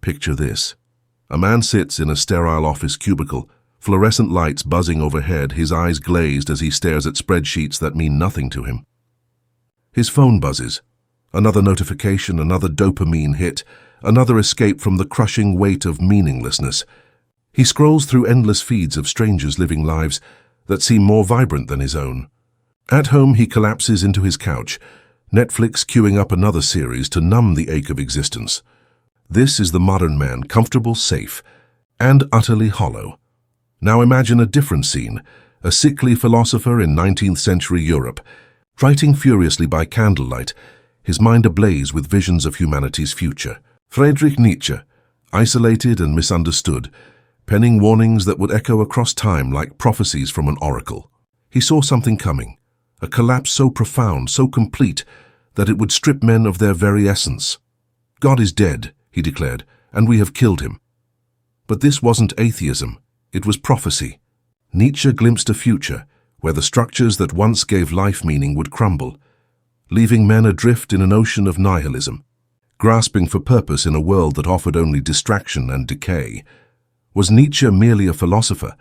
Picture this. A man sits in a sterile office cubicle, fluorescent lights buzzing overhead, his eyes glazed as he stares at spreadsheets that mean nothing to him. His phone buzzes. Another notification, another dopamine hit, another escape from the crushing weight of meaninglessness. He scrolls through endless feeds of strangers living lives that seem more vibrant than his own. At home, he collapses into his couch, Netflix queuing up another series to numb the ache of existence. This is the modern man, comfortable, safe, and utterly hollow. Now imagine a different scene, a sickly philosopher in 19th century Europe, writing furiously by candlelight, his mind ablaze with visions of humanity's future. Friedrich Nietzsche, isolated and misunderstood, penning warnings that would echo across time like prophecies from an oracle. He saw something coming, a collapse so profound, so complete, that it would strip men of their very essence. God is dead, he declared, and we have killed him. But this wasn't atheism, it was prophecy. Nietzsche glimpsed a future where the structures that once gave life meaning would crumble, leaving men adrift in an ocean of nihilism, grasping for purpose in a world that offered only distraction and decay. Was Nietzsche merely a philosopher,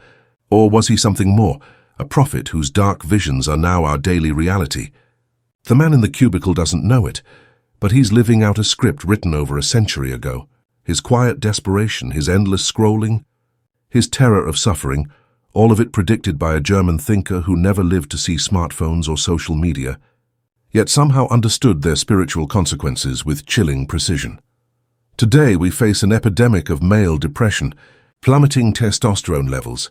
or was he something more, a prophet whose dark visions are now our daily reality? The man in the cubicle doesn't know it, but he's living out a script written over a century ago. His quiet desperation, his endless scrolling, his terror of suffering, all of it predicted by a German thinker who never lived to see smartphones or social media, yet somehow understood their spiritual consequences with chilling precision. Today we face an epidemic of male depression, plummeting testosterone levels,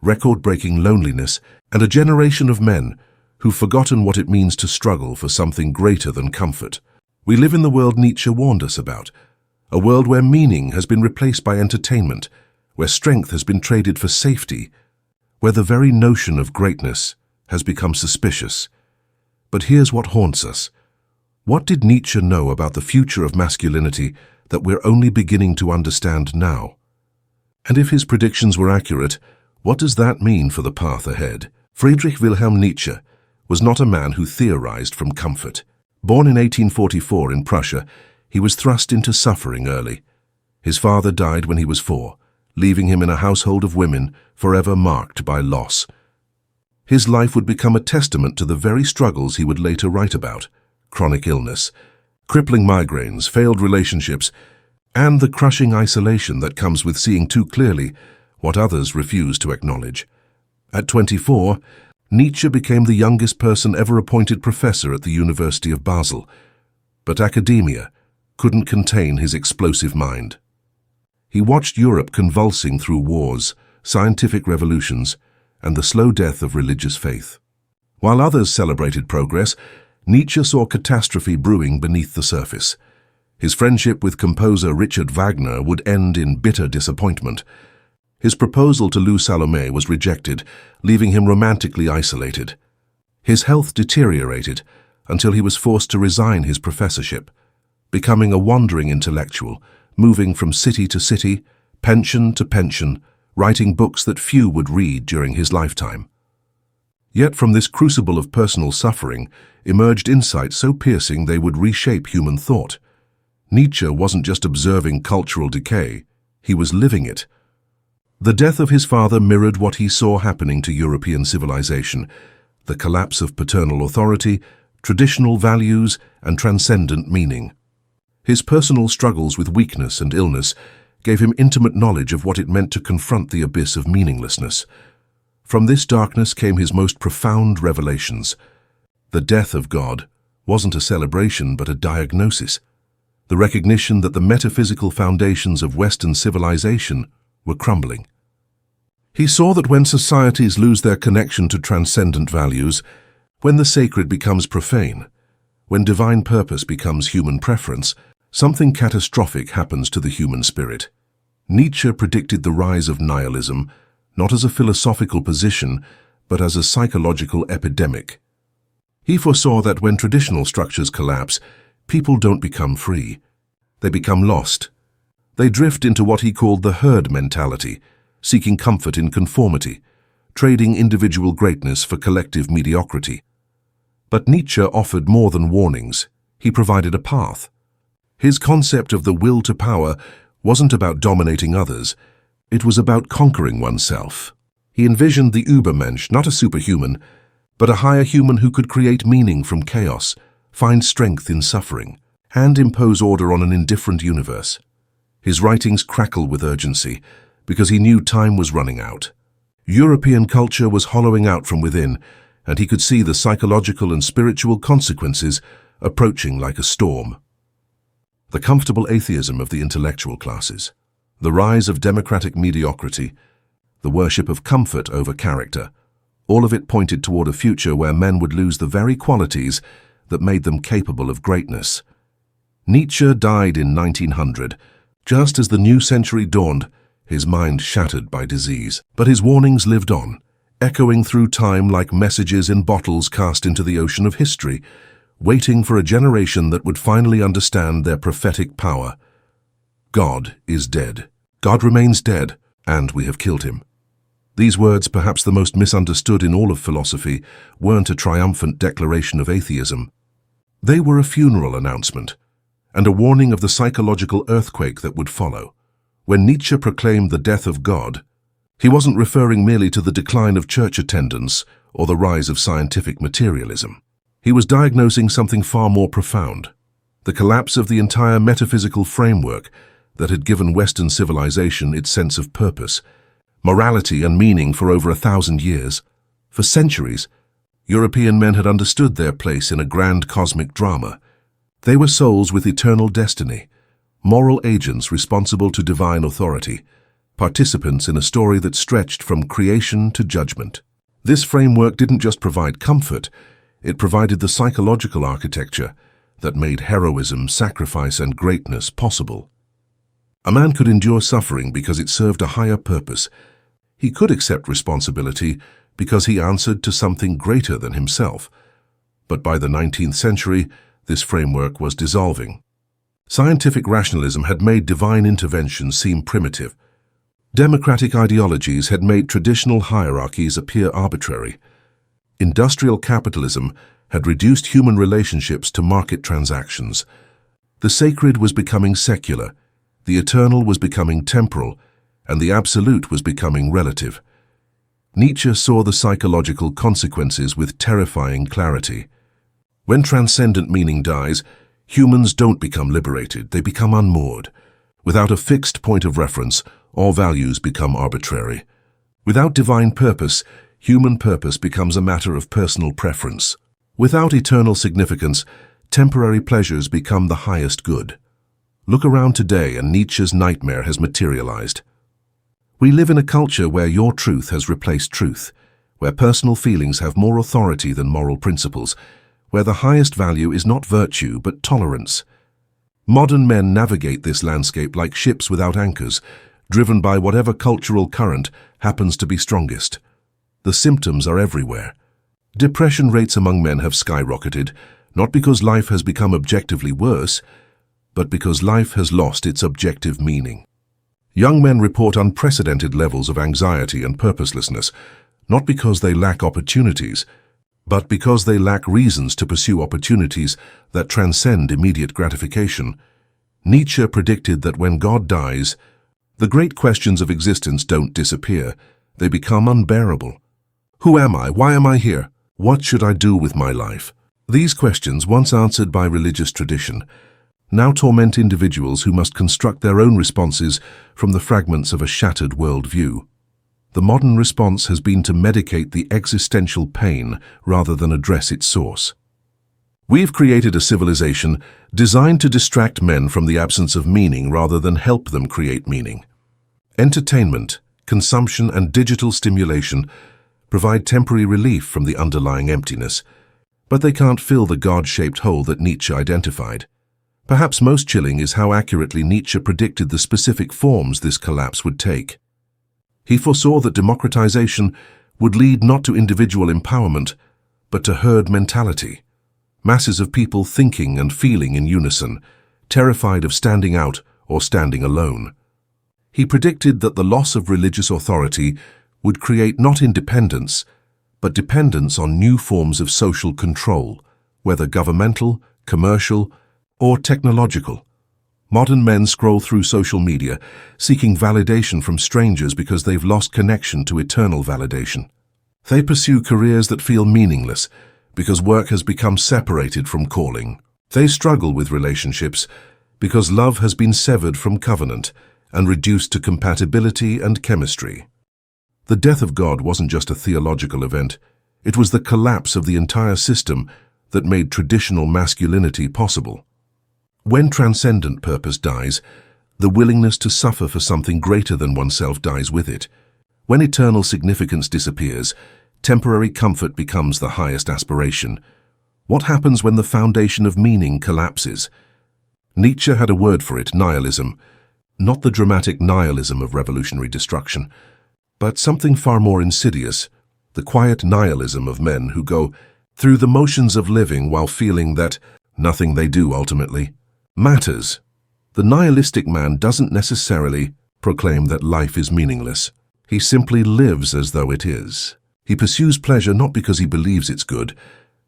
record-breaking loneliness, and a generation of men who've forgotten what it means to struggle for something greater than comfort. We live in the world Nietzsche warned us about, a world where meaning has been replaced by entertainment, where strength has been traded for safety, where the very notion of greatness has become suspicious. But here's what haunts us. What did Nietzsche know about the future of masculinity that we're only beginning to understand now? And if his predictions were accurate, what does that mean for the path ahead? Friedrich Nietzsche was not a man who theorized from comfort. Born in 1844 in Prussia, he was thrust into suffering early. His father died when he was 4, leaving him in a household of women forever marked by loss. His life would become a testament to the very struggles he would later write about: chronic illness, crippling migraines, failed relationships, and the crushing isolation that comes with seeing too clearly what others refuse to acknowledge. At 24, Nietzsche became the youngest person ever appointed professor at the University of Basel, but academia couldn't contain his explosive mind. He watched Europe convulsing through wars, scientific revolutions, and the slow death of religious faith. While others celebrated progress, Nietzsche saw catastrophe brewing beneath the surface. His friendship with composer Richard Wagner would end in bitter disappointment. His proposal to Lou Salome was rejected, leaving him romantically isolated. His health deteriorated until he was forced to resign his professorship, becoming a wandering intellectual, moving from city to city, pension to pension, writing books that few would read during his lifetime. Yet from this crucible of personal suffering emerged insights so piercing they would reshape human thought. Nietzsche wasn't just observing cultural decay, he was living it. The death of his father mirrored what he saw happening to European civilization: the collapse of paternal authority, traditional values, and transcendent meaning. His personal struggles with weakness and illness gave him intimate knowledge of what it meant to confront the abyss of meaninglessness. From this darkness came his most profound revelations. The death of God wasn't a celebration but a diagnosis, the recognition that the metaphysical foundations of Western civilization were crumbling. He saw that when societies lose their connection to transcendent values, when the sacred becomes profane, when divine purpose becomes human preference, something catastrophic happens to the human spirit. Nietzsche predicted the rise of nihilism, not as a philosophical position, but as a psychological epidemic. He foresaw that when traditional structures collapse, people don't become free. They become lost. They drift into what he called the herd mentality, seeking comfort in conformity, trading individual greatness for collective mediocrity. But Nietzsche offered more than warnings. He provided a path. His concept of the will to power wasn't about dominating others, it was about conquering oneself. He envisioned the Übermensch, not a superhuman, but a higher human who could create meaning from chaos, find strength in suffering, and impose order on an indifferent universe. His writings crackle with urgency, because he knew time was running out. European culture was hollowing out from within, and he could see the psychological and spiritual consequences approaching like a storm. The comfortable atheism of the intellectual classes, the rise of democratic mediocrity, the worship of comfort over character, all of it pointed toward a future where men would lose the very qualities that made them capable of greatness. Nietzsche died in 1900, just as the new century dawned, his mind shattered by disease. But his warnings lived on, echoing through time like messages in bottles cast into the ocean of history, waiting for a generation that would finally understand their prophetic power. God is dead. God remains dead, and we have killed him. These words, perhaps the most misunderstood in all of philosophy, weren't a triumphant declaration of atheism. They were a funeral announcement, and a warning of the psychological earthquake that would follow. When Nietzsche proclaimed the death of God, he wasn't referring merely to the decline of church attendance or the rise of scientific materialism. He was diagnosing something far more profound, the collapse of the entire metaphysical framework that had given Western civilization its sense of purpose, morality and meaning for over 1,000 years. For centuries, European men had understood their place in a grand cosmic drama. They were souls with eternal destiny, moral agents responsible to divine authority, participants in a story that stretched from creation to judgment. This framework didn't just provide comfort, it provided the psychological architecture that made heroism, sacrifice, and greatness possible. A man could endure suffering because it served a higher purpose. He could accept responsibility because he answered to something greater than himself. But by the 19th century, this framework was dissolving. Scientific rationalism had made divine intervention seem primitive. Democratic ideologies had made traditional hierarchies appear arbitrary. Industrial capitalism had reduced human relationships to market transactions. The sacred was becoming secular, the eternal was becoming temporal, and the absolute was becoming relative. Nietzsche saw the psychological consequences with terrifying clarity. When transcendent meaning dies, humans don't become liberated, they become unmoored. Without a fixed point of reference, all values become arbitrary. Without divine purpose, human purpose becomes a matter of personal preference. Without eternal significance, temporary pleasures become the highest good. Look around today and Nietzsche's nightmare has materialized. We live in a culture where your truth has replaced truth, where personal feelings have more authority than moral principles, where the highest value is not virtue but tolerance. Modern men navigate this landscape like ships without anchors, driven by whatever cultural current happens to be strongest. The symptoms are everywhere. Depression rates among men have skyrocketed, not because life has become objectively worse, but because life has lost its objective meaning. Young men report unprecedented levels of anxiety and purposelessness, not because they lack opportunities, but because they lack reasons to pursue opportunities that transcend immediate gratification. Nietzsche predicted that when God dies, the great questions of existence don't disappear, they become unbearable. Who am I? Why am I here? What should I do with my life? These questions, once answered by religious tradition, now torment individuals who must construct their own responses from the fragments of a shattered worldview. The modern response has been to medicate the existential pain rather than address its source. We've created a civilization designed to distract men from the absence of meaning rather than help them create meaning. Entertainment, consumption, and digital stimulation provide temporary relief from the underlying emptiness, but they can't fill the God-shaped hole that Nietzsche identified. Perhaps most chilling is how accurately Nietzsche predicted the specific forms this collapse would take. He foresaw that democratization would lead not to individual empowerment, but to herd mentality. Masses of people thinking and feeling in unison, terrified of standing out or standing alone. He predicted that the loss of religious authority would create not independence, but dependence on new forms of social control, whether governmental, commercial, or technological. Modern men scroll through social media, seeking validation from strangers because they've lost connection to eternal validation. They pursue careers that feel meaningless because work has become separated from calling. They struggle with relationships because love has been severed from covenant and reduced to compatibility and chemistry. The death of God wasn't just a theological event. It was the collapse of the entire system that made traditional masculinity possible. When transcendent purpose dies, the willingness to suffer for something greater than oneself dies with it. When eternal significance disappears, temporary comfort becomes the highest aspiration. What happens when the foundation of meaning collapses? Nietzsche had a word for it: nihilism. Not the dramatic nihilism of revolutionary destruction, but something far more insidious, the quiet nihilism of men who go through the motions of living while feeling that nothing they do ultimately matters. The nihilistic man doesn't necessarily proclaim that life is meaningless. He simply lives as though it is. He pursues pleasure not because he believes it's good,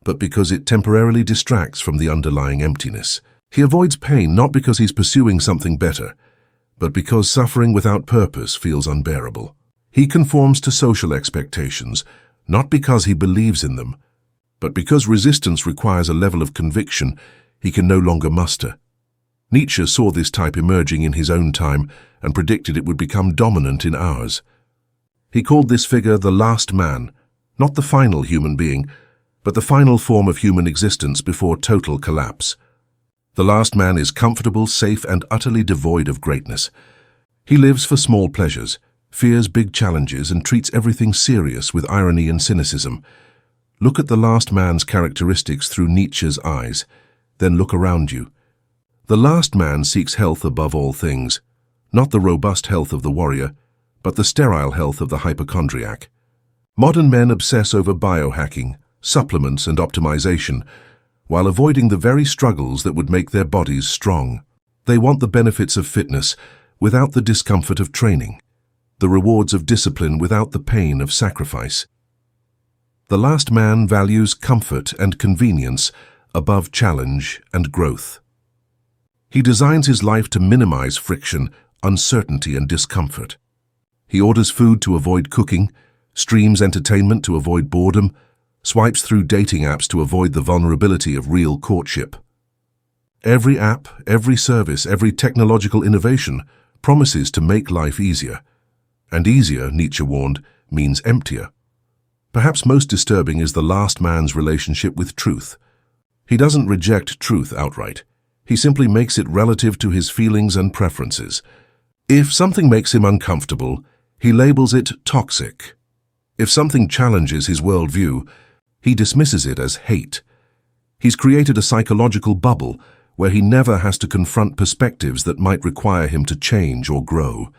but because it temporarily distracts from the underlying emptiness. He avoids pain not because he's pursuing something better, but because suffering without purpose feels unbearable. He conforms to social expectations, not because he believes in them, but because resistance requires a level of conviction he can no longer muster. Nietzsche saw this type emerging in his own time and predicted it would become dominant in ours. He called this figure the last man, not the final human being, but the final form of human existence before total collapse. The last man is comfortable, safe, and utterly devoid of greatness. He lives for small pleasures, fears big challenges, and treats everything serious with irony and cynicism. Look at the last man's characteristics through Nietzsche's eyes, then look around you. The last man seeks health above all things, not the robust health of the warrior, but the sterile health of the hypochondriac. Modern men obsess over biohacking, supplements, and optimization, while avoiding the very struggles that would make their bodies strong. They want the benefits of fitness without the discomfort of training, the rewards of discipline without the pain of sacrifice. The last man values comfort and convenience above challenge and growth. He designs his life to minimize friction, uncertainty, and discomfort. He orders food to avoid cooking, streams entertainment to avoid boredom, swipes through dating apps to avoid the vulnerability of real courtship. Every app, every service, every technological innovation promises to make life easier. And easier, Nietzsche warned, means emptier. Perhaps most disturbing is the last man's relationship with truth. He doesn't reject truth outright. He simply makes it relative to his feelings and preferences. If something makes him uncomfortable, he labels it toxic. If something challenges his worldview, he dismisses it as hate. He's created a psychological bubble where he never has to confront perspectives that might require him to change or grow.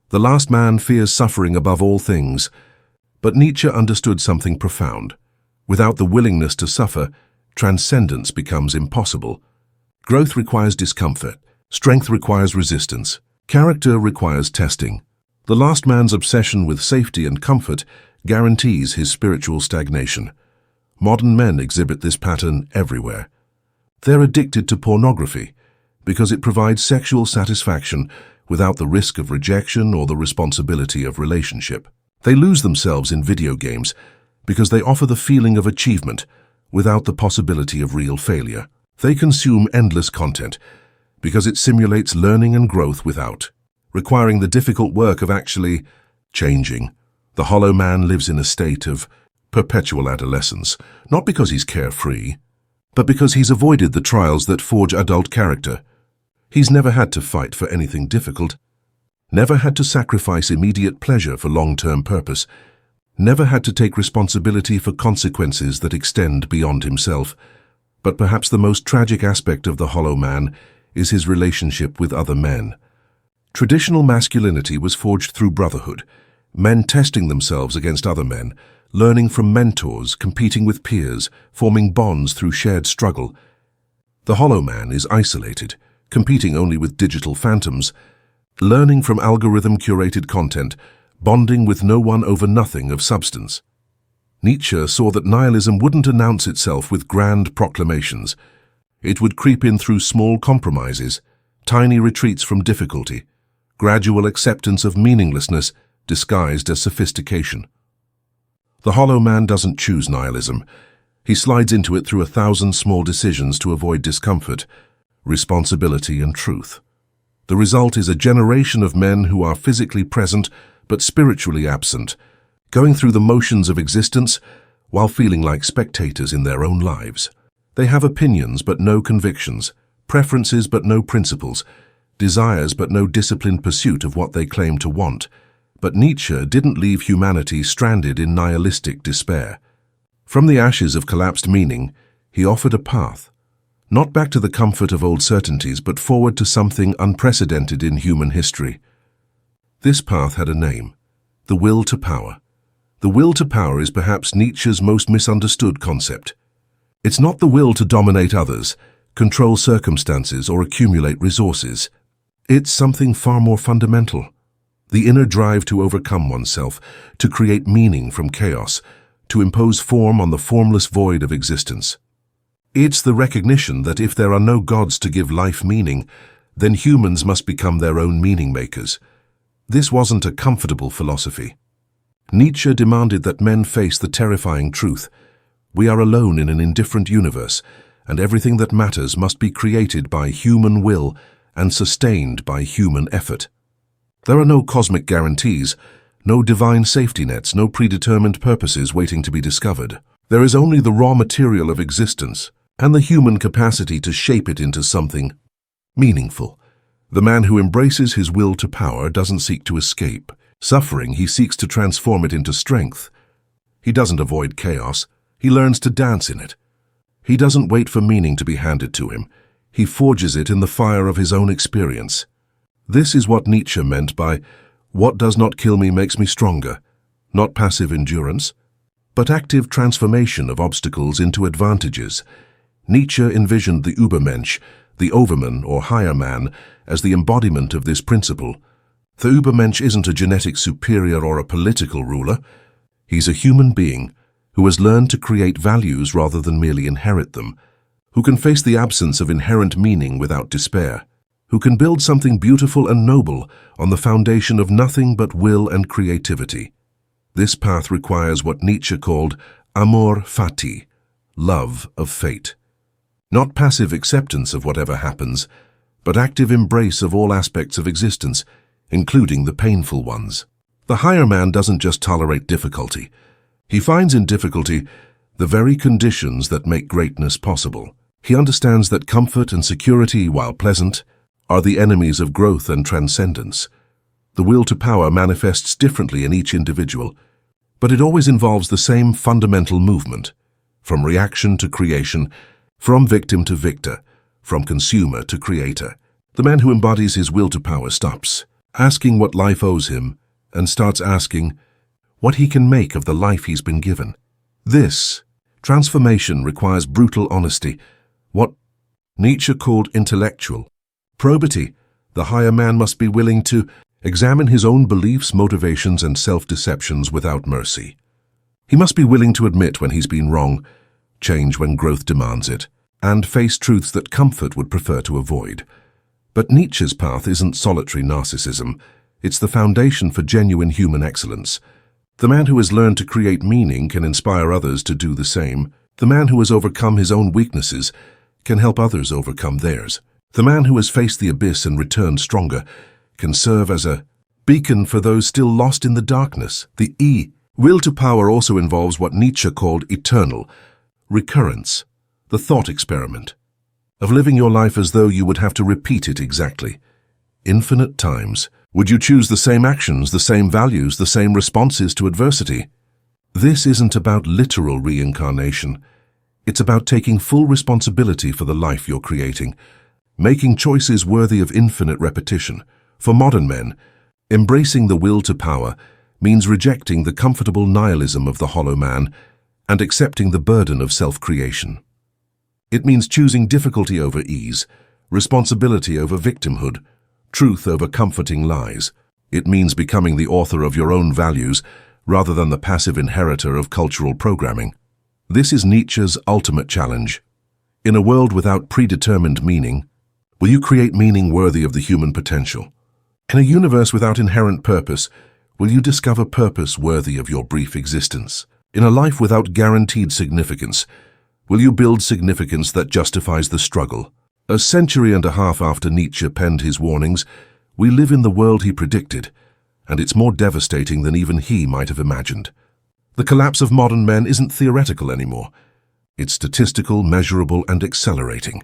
The last man fears suffering above all things, but Nietzsche understood something profound. Without the willingness to suffer, transcendence becomes impossible. Growth requires discomfort, strength requires resistance, character requires testing. The last man's obsession with safety and comfort guarantees his spiritual stagnation. Modern men exhibit this pattern everywhere. They're addicted to pornography because it provides sexual satisfaction without the risk of rejection or the responsibility of relationship. They lose themselves in video games because they offer the feeling of achievement without the possibility of real failure. They consume endless content because it simulates learning and growth without requiring the difficult work of actually changing. The hollow man lives in a state of perpetual adolescence, not because he's carefree, but because he's avoided the trials that forge adult character. He's never had to fight for anything difficult, never had to sacrifice immediate pleasure for long-term purpose, never had to take responsibility for consequences that extend beyond himself. But perhaps the most tragic aspect of the hollow man is his relationship with other men. Traditional masculinity was forged through brotherhood, men testing themselves against other men, learning from mentors, competing with peers, forming bonds through shared struggle. The hollow man is isolated, competing only with digital phantoms, learning from algorithm-curated content, bonding with no one over nothing of substance. Nietzsche saw that nihilism wouldn't announce itself with grand proclamations. It would creep in through small compromises, tiny retreats from difficulty, gradual acceptance of meaninglessness disguised as sophistication. The hollow man doesn't choose nihilism. He slides into it through 1,000 small decisions to avoid discomfort, responsibility, and truth. The result is a generation of men who are physically present but spiritually absent, going through the motions of existence while feeling like spectators in their own lives. They have opinions but no convictions, preferences but no principles, desires but no disciplined pursuit of what they claim to want. But Nietzsche didn't leave humanity stranded in nihilistic despair. From the ashes of collapsed meaning, he offered a path, not back to the comfort of old certainties, but forward to something unprecedented in human history. This path had a name: the will to power. The will to power is perhaps Nietzsche's most misunderstood concept. It's not the will to dominate others, control circumstances, or accumulate resources. It's something far more fundamental: the inner drive to overcome oneself, to create meaning from chaos, to impose form on the formless void of existence. It's the recognition that if there are no gods to give life meaning, then humans must become their own meaning makers. This wasn't a comfortable philosophy. Nietzsche demanded that men face the terrifying truth: we are alone in an indifferent universe, and everything that matters must be created by human will and sustained by human effort. There are no cosmic guarantees, no divine safety nets, no predetermined purposes waiting to be discovered. There is only the raw material of existence and the human capacity to shape it into something meaningful. The man who embraces his will to power doesn't seek to escape suffering, he seeks to transform it into strength. He doesn't avoid chaos, he learns to dance in it. He doesn't wait for meaning to be handed to him, he forges it in the fire of his own experience. This is what Nietzsche meant by "what does not kill me makes me stronger," not passive endurance, but active transformation of obstacles into advantages. Nietzsche envisioned the Übermensch, the overman or higher man, as the embodiment of this principle. The Übermensch isn't a genetic superior or a political ruler. He's a human being who has learned to create values rather than merely inherit them, who can face the absence of inherent meaning without despair, who can build something beautiful and noble on the foundation of nothing but will and creativity. This path requires what Nietzsche called amor fati, love of fate. Not passive acceptance of whatever happens, but active embrace of all aspects of existence, including the painful ones. The higher man doesn't just tolerate difficulty. He finds in difficulty the very conditions that make greatness possible. He understands that comfort and security, while pleasant, are the enemies of growth and transcendence. The will to power manifests differently in each individual, but it always involves the same fundamental movement, from reaction to creation, from victim to victor, from consumer to creator. The man who embodies his will to power stops asking what life owes him and starts asking what he can make of the life he's been given. This transformation requires brutal honesty, what Nietzsche called intellectual probity. The higher man must be willing to examine his own beliefs, motivations, and self-deceptions without mercy. He must be willing to admit when he's been wrong, change when growth demands it, and face truths that comfort would prefer to avoid. But Nietzsche's path isn't solitary narcissism. It's the foundation for genuine human excellence. The man who has learned to create meaning can inspire others to do the same. The man who has overcome his own weaknesses can help others overcome theirs. The man who has faced the abyss and returned stronger can serve as a beacon for those still lost in the darkness. The will to power also involves what Nietzsche called eternal recurrence, the thought experiment of living your life as though you would have to repeat it exactly infinite times. Would you choose the same actions, the same values, the same responses to adversity? This isn't about literal reincarnation. It's about taking full responsibility for the life you're creating, making choices worthy of infinite repetition. For modern men, embracing the will to power means rejecting the comfortable nihilism of the hollow man and accepting the burden of self-creation. It means choosing difficulty over ease, responsibility over victimhood, truth over comforting lies. It means becoming the author of your own values rather than the passive inheritor of cultural programming. This is Nietzsche's ultimate challenge. In a world without predetermined meaning, Will you create meaning worthy of the human potential? In a universe without inherent purpose, will you discover purpose worthy of your brief existence? In a life without guaranteed significance, will you build significance that justifies the struggle? A century and a half after Nietzsche penned his warnings, we live in the world he predicted, and it's more devastating than even he might have imagined. The collapse of modern men isn't theoretical anymore. It's statistical, measurable, and accelerating.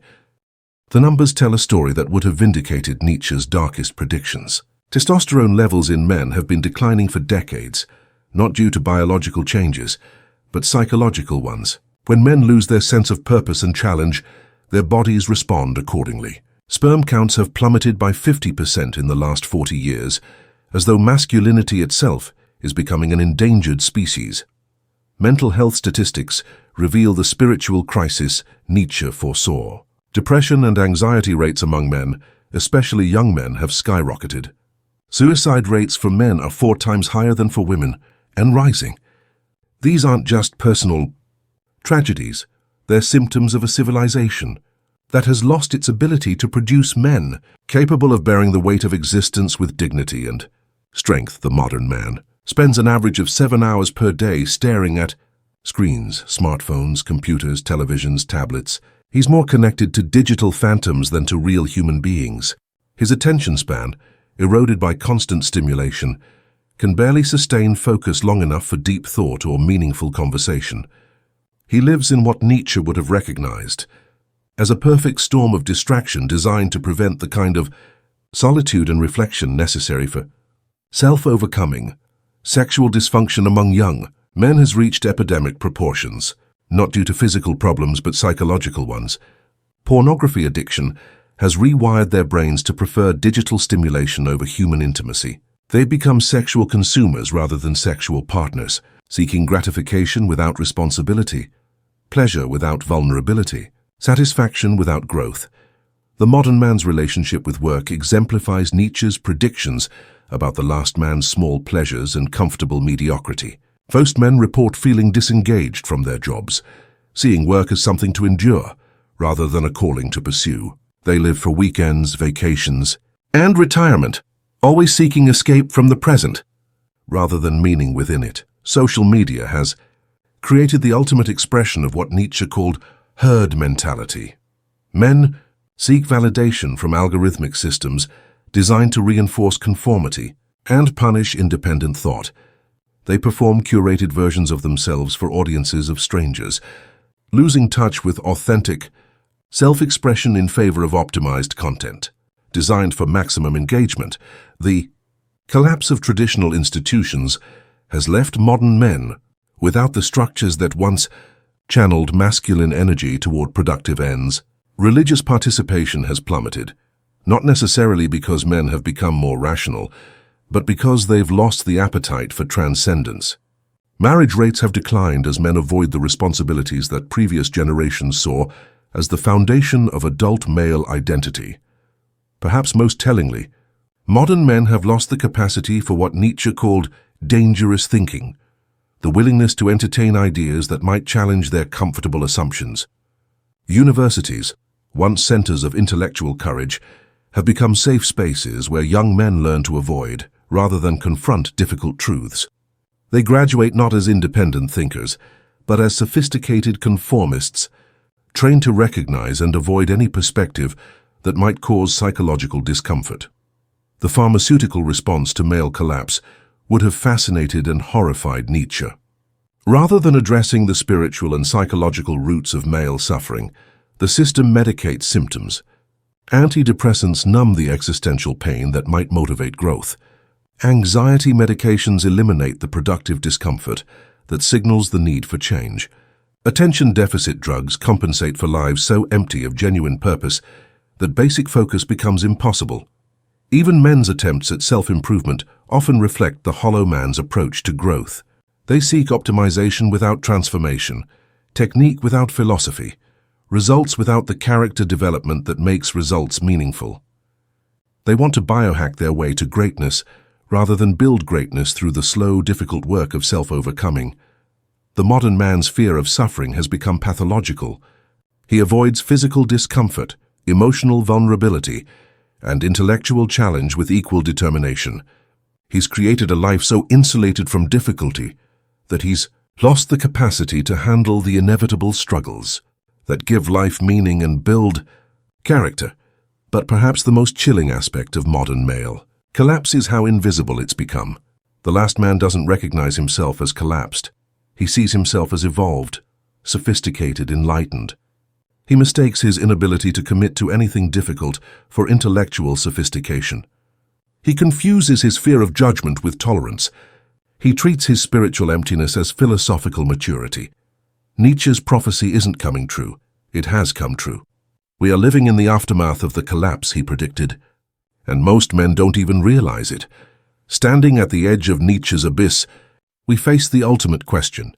The numbers tell a story that would have vindicated Nietzsche's darkest predictions. Testosterone levels in men have been declining for decades, not due to biological changes, but psychological ones. When men lose their sense of purpose and challenge, their bodies respond accordingly. Sperm counts have plummeted by 50% in the last 40 years, as though masculinity itself is becoming an endangered species. Mental health statistics reveal the spiritual crisis Nietzsche foresaw. Depression and anxiety rates among men, especially young men, have skyrocketed. Suicide rates for men are 4 times higher than for women, and rising. These aren't just personal tragedies, they're symptoms of a civilization that has lost its ability to produce men capable of bearing the weight of existence with dignity and strength. The modern man spends an average of 7 hours per day staring at screens, smartphones, computers, televisions, tablets. He's more connected to digital phantoms than to real human beings. His attention span, eroded by constant stimulation, can barely sustain focus long enough for deep thought or meaningful conversation. He lives in what Nietzsche would have recognized as a perfect storm of distraction designed to prevent the kind of solitude and reflection necessary for self-overcoming. Sexual dysfunction among young men has reached epidemic proportions, not due to physical problems but psychological ones. Pornography addiction has rewired their brains to prefer digital stimulation over human intimacy. They've become sexual consumers rather than sexual partners, seeking gratification without responsibility, pleasure without vulnerability, satisfaction without growth. The modern man's relationship with work exemplifies Nietzsche's predictions about the last man's small pleasures and comfortable mediocrity. Most men report feeling disengaged from their jobs, seeing work as something to endure rather than a calling to pursue. They live for weekends, vacations, and retirement, always seeking escape from the present rather than meaning within it. Social media has created the ultimate expression of what Nietzsche called herd mentality. Men seek validation from algorithmic systems designed to reinforce conformity and punish independent thought. They perform curated versions of themselves for audiences of strangers, losing touch with authentic self-expression in favor of optimized content designed for maximum engagement. The collapse of traditional institutions has left modern men without the structures that once channeled masculine energy toward productive ends. Religious participation has plummeted, not necessarily because men have become more rational, but because they've lost the appetite for transcendence. Marriage rates have declined as men avoid the responsibilities that previous generations saw as the foundation of adult male identity. Perhaps most tellingly, modern men have lost the capacity for what Nietzsche called dangerous thinking, the willingness to entertain ideas that might challenge their comfortable assumptions. Universities, once centers of intellectual courage, have become safe spaces where young men learn to avoid, rather than confront, difficult truths. They graduate not as independent thinkers, but as sophisticated conformists, trained to recognize and avoid any perspective that might cause psychological discomfort. The pharmaceutical response to male collapse would have fascinated and horrified Nietzsche. Rather than addressing the spiritual and psychological roots of male suffering, the system medicates symptoms. Antidepressants numb the existential pain that might motivate growth. Anxiety medications eliminate the productive discomfort that signals the need for change. Attention deficit drugs compensate for lives so empty of genuine purpose that basic focus becomes impossible. Even men's attempts at self-improvement often reflect the hollow man's approach to growth. They seek optimization without transformation, technique without philosophy, results without the character development that makes results meaningful. They want to biohack their way to greatness rather than build greatness through the slow, difficult work of self-overcoming. The modern man's fear of suffering has become pathological. He avoids physical discomfort, emotional vulnerability, and intellectual challenge with equal determination. He's created a life so insulated from difficulty that he's lost the capacity to handle the inevitable struggles that give life meaning and build character. But perhaps the most chilling aspect of modern male collapse is how invisible it's become. The last man doesn't recognize himself as collapsed. He sees himself as evolved, sophisticated, enlightened. He mistakes his inability to commit to anything difficult for intellectual sophistication. He confuses his fear of judgment with tolerance. He treats his spiritual emptiness as philosophical maturity. Nietzsche's prophecy isn't coming true. It has come true. We are living in the aftermath of the collapse he predicted, and most men don't even realize it. Standing at the edge of Nietzsche's abyss, we face the ultimate question.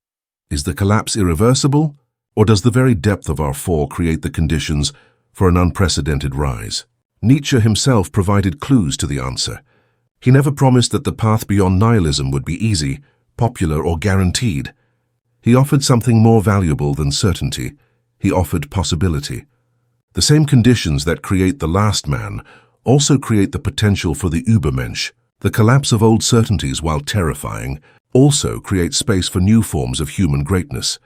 Is the collapse irreversible, or does the very depth of our fall create the conditions for an unprecedented rise? Nietzsche himself provided clues to the answer. He never promised that the path beyond nihilism would be easy, popular, or guaranteed. He offered something more valuable than certainty. He offered possibility. The same conditions that create the last man also create the potential for the Übermensch. The collapse of old certainties, while terrifying, also creates space for new forms of human greatness.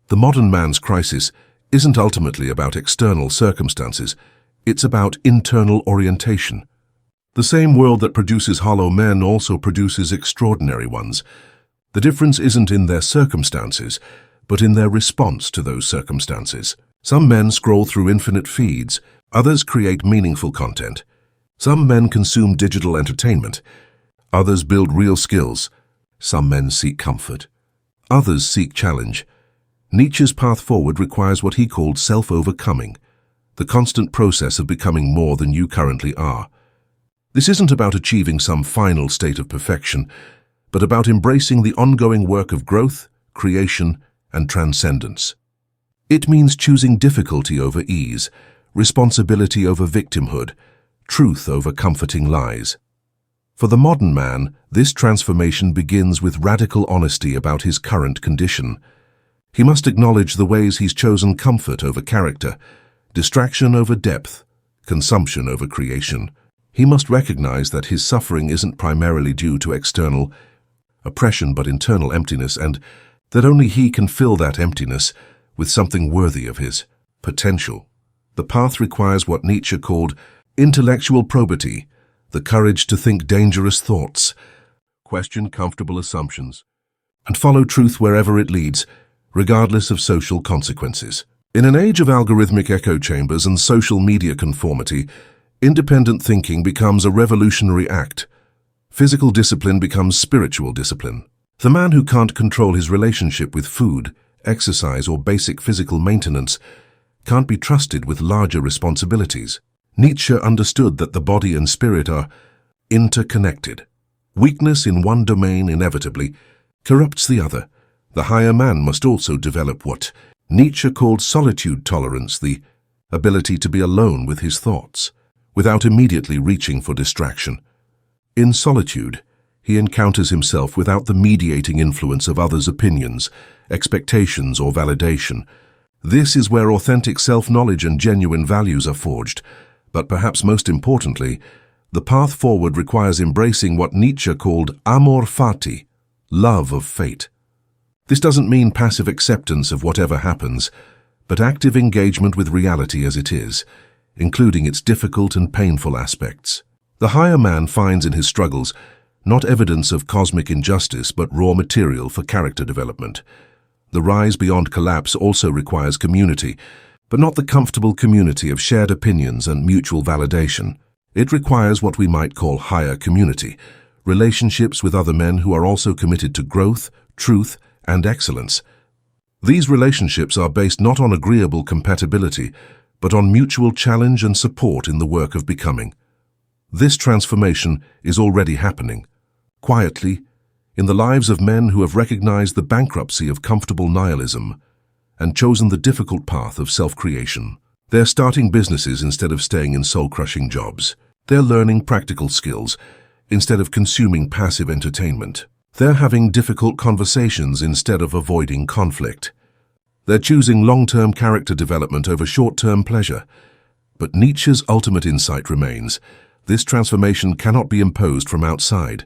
The modern man's crisis isn't ultimately about external circumstances. It's about internal orientation. The same world that produces hollow men also produces extraordinary ones. The difference isn't in their circumstances, but in their response to those circumstances. Some men scroll through infinite feeds, others create meaningful content. Some men consume digital entertainment, others build real skills. Some men seek comfort, others seek challenge. Nietzsche's path forward requires what he called self-overcoming, the constant process of becoming more than you currently are. This isn't about achieving some final state of perfection, but about embracing the ongoing work of growth, creation, and transcendence. It means choosing difficulty over ease, responsibility over victimhood, truth over comforting lies. For the modern man, this transformation begins with radical honesty about his current condition. He must acknowledge the ways he's chosen comfort over character, distraction over depth, consumption over creation. He must recognize that his suffering isn't primarily due to external oppression but internal emptiness, and that only he can fill that emptiness with something worthy of his potential. The path requires what Nietzsche called intellectual probity, the courage to think dangerous thoughts, question comfortable assumptions, and follow truth wherever it leads, regardless of social consequences. In an age of algorithmic echo chambers and social media conformity, independent thinking becomes a revolutionary act. Physical discipline becomes spiritual discipline. The man who can't control his relationship with food, exercise, or basic physical maintenance can't be trusted with larger responsibilities. Nietzsche understood that the body and spirit are interconnected. Weakness in one domain inevitably corrupts the other. The higher man must also develop what Nietzsche called solitude tolerance, the ability to be alone with his thoughts, without immediately reaching for distraction. In solitude, he encounters himself without the mediating influence of others' opinions, expectations, or validation. This is where authentic self-knowledge and genuine values are forged. But perhaps most importantly, the path forward requires embracing what Nietzsche called amor fati, love of fate. This doesn't mean passive acceptance of whatever happens, but active engagement with reality as it is, including its difficult and painful aspects. The higher man finds in his struggles not evidence of cosmic injustice, but raw material for character development. The rise beyond collapse also requires community, but not the comfortable community of shared opinions and mutual validation. It requires what we might call higher community, relationships with other men who are also committed to growth, truth, and excellence. These relationships are based not on agreeable compatibility, but on mutual challenge and support in the work of becoming. This transformation is already happening, quietly, in the lives of men who have recognized the bankruptcy of comfortable nihilism and chosen the difficult path of self-creation. They're starting businesses instead of staying in soul-crushing jobs. They're learning practical skills instead of consuming passive entertainment. They're having difficult conversations instead of avoiding conflict. They're choosing long-term character development over short-term pleasure. But Nietzsche's ultimate insight remains: this transformation cannot be imposed from outside.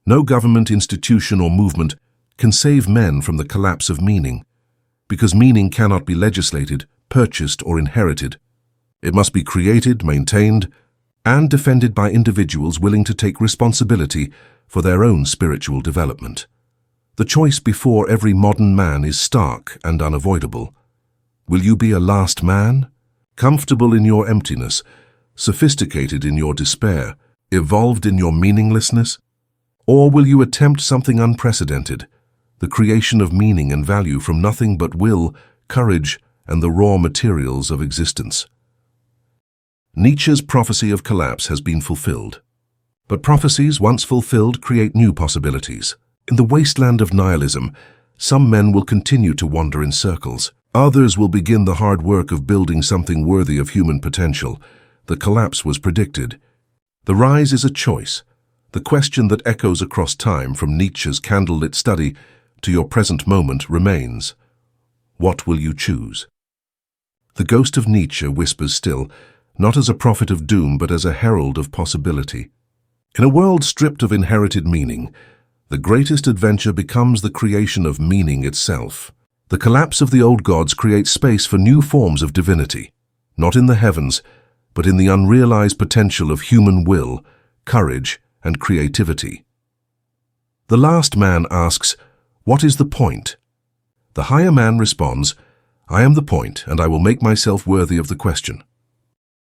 No government, institution, or movement can save men from the collapse of meaning, because meaning cannot be legislated, purchased, or inherited. It must be created, maintained, and defended by individuals willing to take responsibility for their own spiritual development. The choice before every modern man is stark and unavoidable. Will you be a last man, comfortable in your emptiness, sophisticated in your despair, evolved in your meaninglessness? Or will you attempt something unprecedented, the creation of meaning and value from nothing but will, courage, and the raw materials of existence? Nietzsche's prophecy of collapse has been fulfilled. But prophecies, once fulfilled, create new possibilities. In the wasteland of nihilism, some men will continue to wander in circles. Others will begin the hard work of building something worthy of human potential. The collapse was predicted. The rise is a choice. The question that echoes across time, from Nietzsche's candlelit study to your present moment, remains: what will you choose? The ghost of Nietzsche whispers still, not as a prophet of doom, but as a herald of possibility. In a world stripped of inherited meaning, the greatest adventure becomes the creation of meaning itself. The collapse of the old gods creates space for new forms of divinity, not in the heavens, but in the unrealized potential of human will, courage, and creativity. The last man asks, "What is the point?" The higher man responds, "I am the point, and I will make myself worthy of the question."